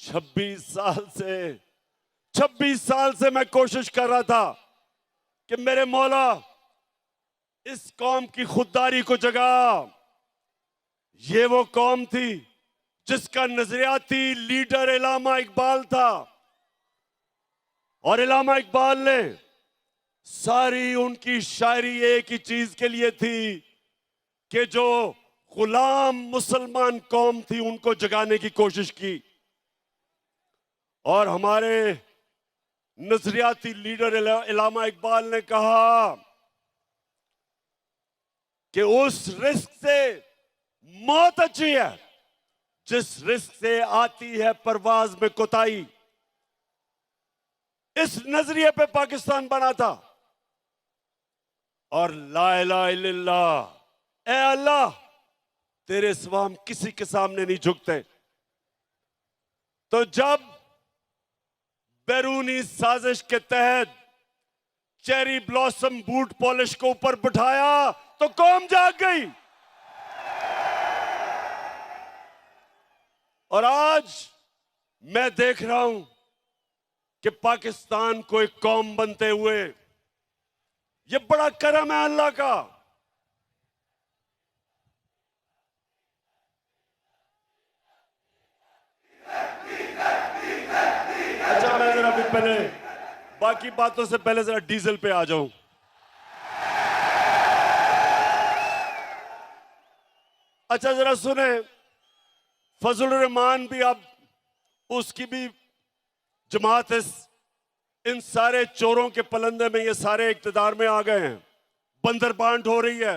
छब्बीस साल से मैं कोशिश कर रहा था कि मेरे मौला इस कौम की खुददारी को जगा। ये वो कौम थी जिसका नजरियाती लीडर इलामा इकबाल था, और इलामा इकबाल ने सारी उनकी शायरी एक ही चीज के लिए थी कि जो गुलाम मुसलमान कौम थी उनको जगाने की कोशिश की। और हमारे नजरियाती लीडर इलामा इकबाल ने कहा कि उस रिस्क से मौत अच्छी है जिस रिस्क से आती है परवाज में कोताही। इस नजरिए पे पाकिस्तान बना था। और ला इलाहा इल्लल्लाह, ए अल्लाह तेरे सिवा हम किसी के सामने नहीं झुकते। तो जब बैरूनी साजिश के तहत चेरी ब्लॉसम बूट पॉलिश को ऊपर बिठाया तो कौम जाग गई। और आज मैं देख रहा हूं कि पाकिस्तान को एक कौम बनते हुए, ये बड़ा करम है अल्लाह का। अच्छा, मैं जरा अभी पहले बाकी बातों से पहले जरा डीजल पे आ जाऊं। अच्छा जरा सुने, फजलुर रहमान भी अब उसकी भी जमात इन सारे चोरों के पलंदे में ये सारे इक्तदार में आ गए हैं, बंदर बांट हो रही है।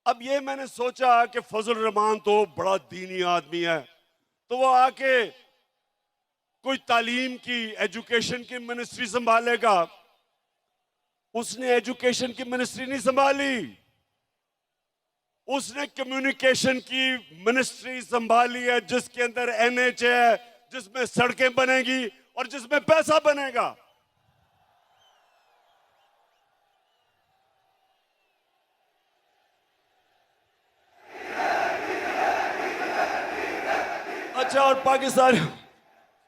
अब ये मैंने सोचा कि फजलुर रहमान तो बड़ा दीनी आदमी है, तो वो आके कोई तालीम की, एजुकेशन की मिनिस्ट्री संभालेगा। उसने एजुकेशन की मिनिस्ट्री नहीं संभाली, उसने कम्युनिकेशन की मिनिस्ट्री संभाली है, जिसके अंदर एनएच है, जिसमें सड़कें बनेगी और जिसमें पैसा बनेगा। अच्छा, और